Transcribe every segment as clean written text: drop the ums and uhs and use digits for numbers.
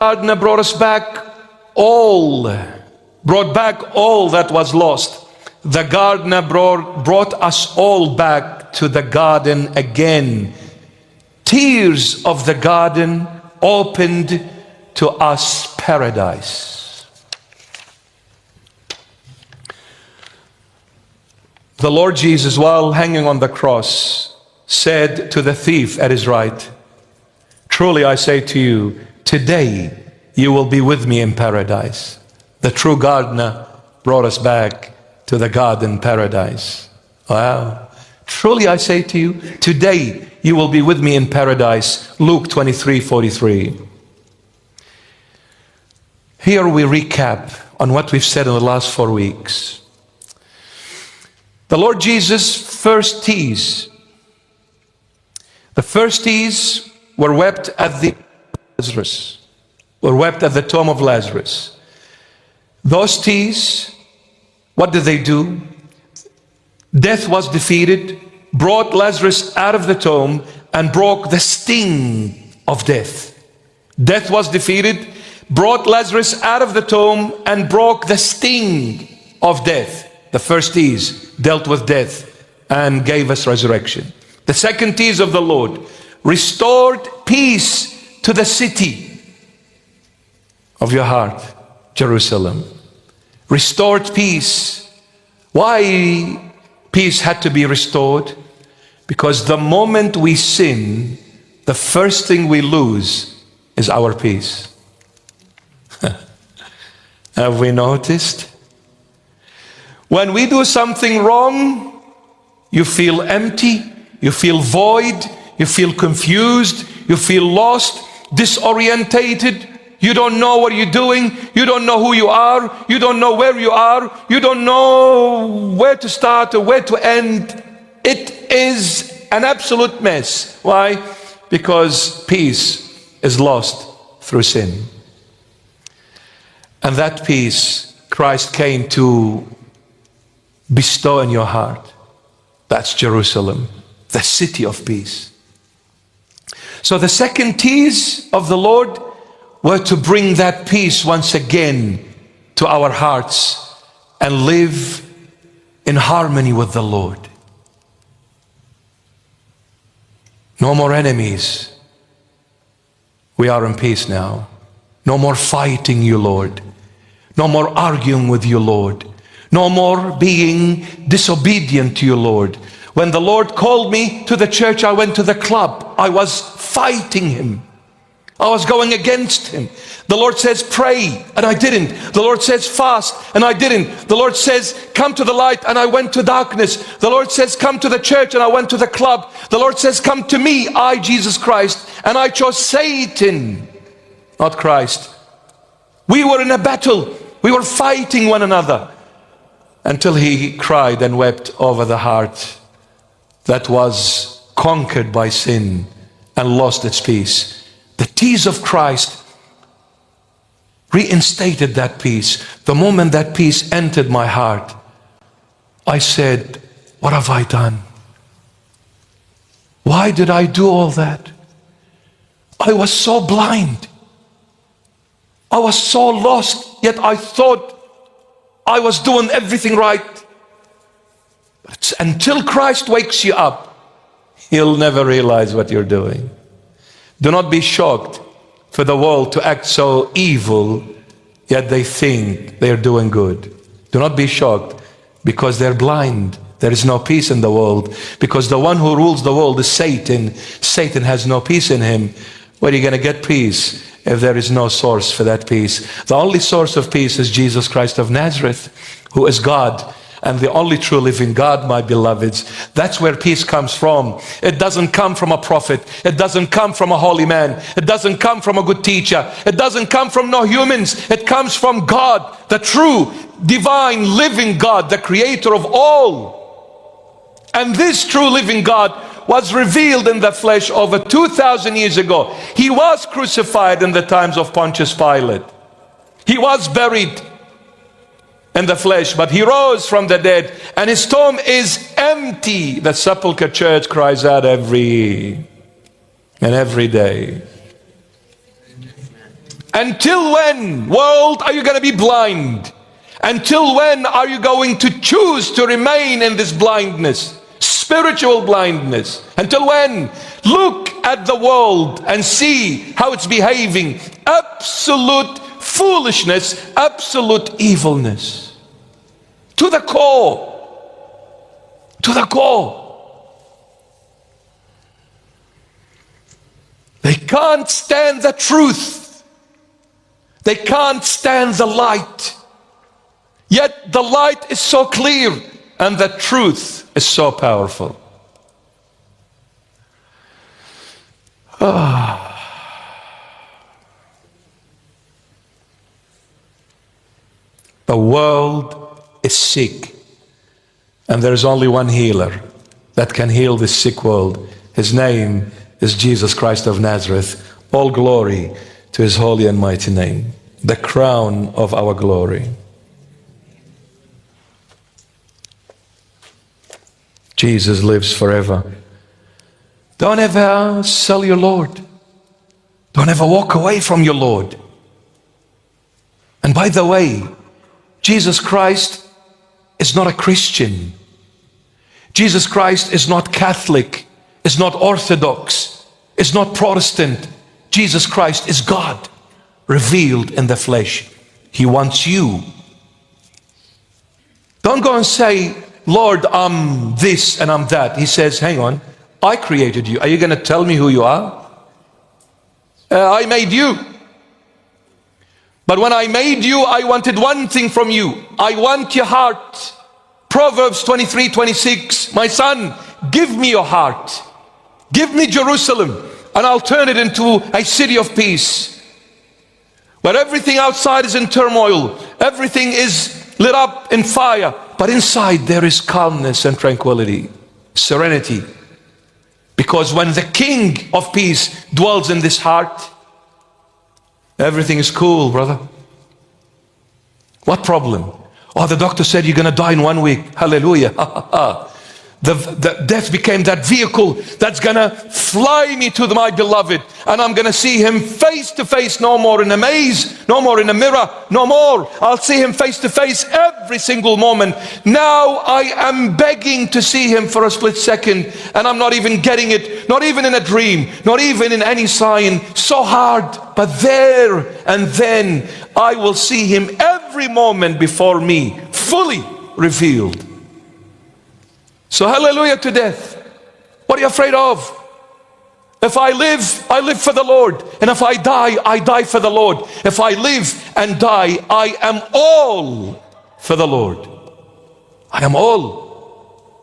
gardener brought us back brought back all that was lost. The gardener brought us all back to the garden again. Tears of the garden opened to us paradise. The Lord Jesus, while hanging on the cross, said to the thief at his right, "Truly I say to you, today you will be with me in paradise." The true gardener brought us back to the garden paradise. Wow. Truly I say to you, today you will be with me in paradise. Luke 23:43. Here we recap on what we've said in the last 4 weeks. The Lord Jesus' first tears. The first tears were wept at the tomb of Lazarus. Those tears, what did they do? Death was defeated, brought Lazarus out of the tomb, and broke the sting of death. Death was defeated, brought Lazarus out of the tomb, and broke the sting of death. The first tears dealt with death and gave us resurrection. The second tears of the Lord restored peace to the city of your heart, Jerusalem. Restored peace. Why peace had to be restored? Because the moment we sin, the first thing we lose is our peace. Have we noticed? When we do something wrong, you feel empty, you feel void, you feel confused, you feel lost, disorientated. You don't know what you're doing. You don't know who you are. You don't know where you are. You don't know where to start or where to end. It is an absolute mess. Why? Because peace is lost through sin. And that peace Christ came to bestow in your heart. That's Jerusalem, the city of peace. So the second tears of the Lord were to bring that peace once again to our hearts and live in harmony with the Lord. No more enemies. We are in peace now. No more fighting you, Lord. No more arguing with you, Lord. No more being disobedient to you, Lord. When the Lord called me to the church, I went to the club. I was fighting him. I was going against him. The Lord says pray, and I didn't. The Lord says fast, and I didn't. The Lord says come to the light, and I went to darkness. The Lord says come to the church, and I went to the club. The Lord says come to me, I, Jesus Christ, and I chose Satan, not Christ. We were in a battle. We were fighting one another until he cried and wept over the heart that was conquered by sin and lost its peace. The tears of Christ reinstated that peace. The moment that peace entered my heart, I said, what have I done? Why did I do all that? I was so blind. I was so lost, yet I thought I was doing everything right. But until Christ wakes you up, you'll never realize what you're doing. Do not be shocked for the world to act so evil, yet they think they're doing good. Do not be shocked because they're blind. There is no peace in the world because the one who rules the world is Satan. Satan has no peace in him. Where are you going to get peace if there is no source for that peace? The only source of peace is Jesus Christ of Nazareth, who is God and the only true living God, my beloveds. That's where peace comes from. It doesn't come from a prophet. It doesn't come from a holy man. It doesn't come from a good teacher. It doesn't come from no humans. It comes from God, the true, divine, living God, the creator of all. And this true living God was revealed in the flesh over 2,000 years ago. He was crucified in the times of Pontius Pilate. He was buried in the flesh, but he rose from the dead, and his tomb is empty. The sepulchre church cries out every day. Until when, world, are you going to be blind? Until when are you going to choose to remain in this blindness? Spiritual blindness. Until when? Look at the world and see how it's behaving. Absolute foolishness, absolute evilness. To the core. To the core. They can't stand the truth. They can't stand the light. Yet the light is so clear and the truth is so powerful. The world is sick, and there is only one healer that can heal this sick world. His name is Jesus Christ of Nazareth. All glory to his holy and mighty name, the crown of our glory. Jesus lives forever. Don't ever sell your Lord. Don't ever walk away from your Lord. And by the way, Jesus Christ is not a Christian. Jesus Christ is not Catholic, is not Orthodox, is not Protestant. Jesus Christ is God revealed in the flesh. He wants you. Don't go and say, Lord, I'm this and I'm that. He says, hang on, I created you. Are you going to tell me who you are? I made you. But when I made you, I wanted one thing from you. I want your heart. Proverbs 23:26. My son, give me your heart. Give me Jerusalem, and I'll turn it into a city of peace. Where everything outside is in turmoil. Everything is lit up in fire. But inside there is calmness and tranquility, serenity. Because when the King of Peace dwells in this heart, everything is cool, brother. What problem? Oh, the doctor said you're going to die in 1 week. Hallelujah. The death became that vehicle that's going to fly me to my beloved. And I'm going to see him face to face, no more in a maze, no more in a mirror, no more. I'll see him face to face every single moment. Now I am begging to see him for a split second, and I'm not even getting it, not even in a dream, not even in any sign. So hard, but there and then I will see him every moment before me, fully revealed. So hallelujah to death. What are you afraid of? If I live, I live for the Lord. And if I die for the Lord. If I live and die, I am all for the Lord. I am all.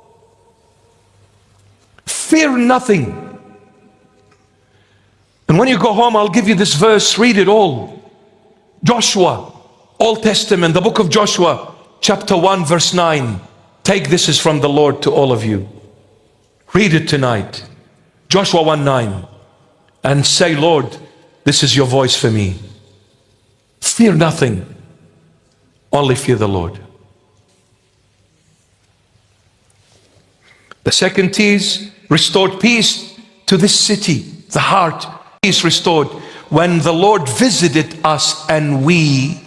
Fear nothing. And when you go home, I'll give you this verse. Read it all. Joshua, Old Testament, the book of Joshua, chapter 1, verse 9. Take this is from the Lord to all of you. Read it tonight. Joshua 1:9. And say, Lord, this is your voice for me. Fear nothing. Only fear the Lord. The second T is restored peace to this city. The heart is restored. When the Lord visited us and we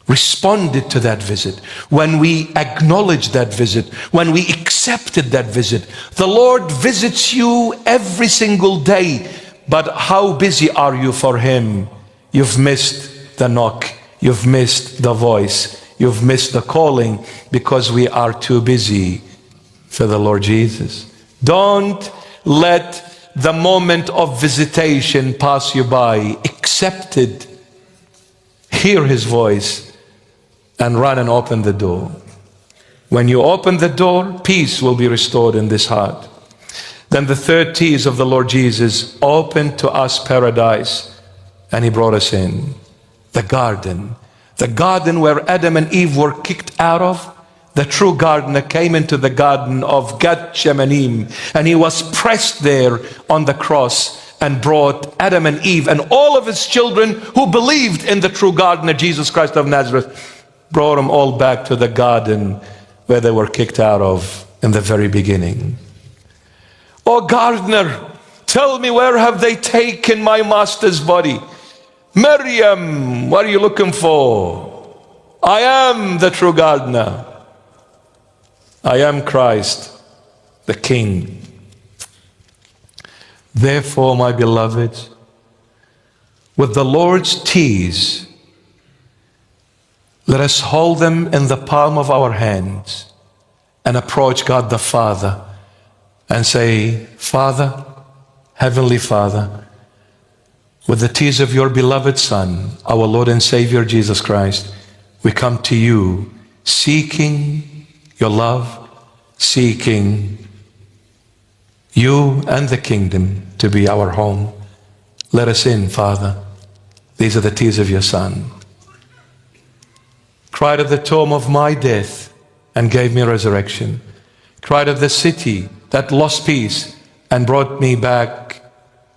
responded to that visit, when we acknowledged that visit, when we accepted that visit. The Lord visits you every single day, but how busy are you for him? You've missed the knock, you've missed the voice, you've missed the calling, because we are too busy for the Lord Jesus. Don't let the moment of visitation pass you by. Accept it, hear his voice, and run and open the door. When you open the door, peace will be restored in this heart. Then the third T is of the Lord Jesus, opened to us paradise, and he brought us in. The garden where Adam and Eve were kicked out of. The true gardener came into the garden of Gethsemane, and he was pressed there on the cross and brought Adam and Eve and all of his children who believed in the true gardener, Jesus Christ of Nazareth, brought them all back to the garden where they were kicked out of in the very beginning. Oh gardener, tell me, where have they taken my master's body? Miriam, what are you looking for? I am the true gardener. I am Christ, the King. Therefore, my beloved, with the Lord's keys, let us hold them in the palm of our hands and approach God the Father and say, Father, Heavenly Father, with the tears of your beloved Son, our Lord and Savior Jesus Christ, we come to you seeking your love, seeking you and the kingdom to be our home. Let us in, Father. These are the tears of your Son. Cried at the tomb of my death and gave me resurrection. Cried at the city that lost peace and brought me back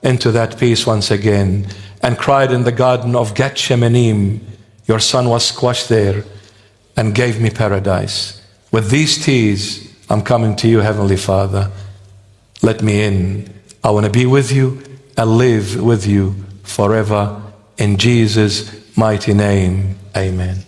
into that peace once again. And cried in the garden of Gethsemane, your Son was squashed there and gave me paradise. With these tears, I'm coming to you, Heavenly Father. Let me in. I want to be with you and live with you forever. In Jesus' mighty name, amen.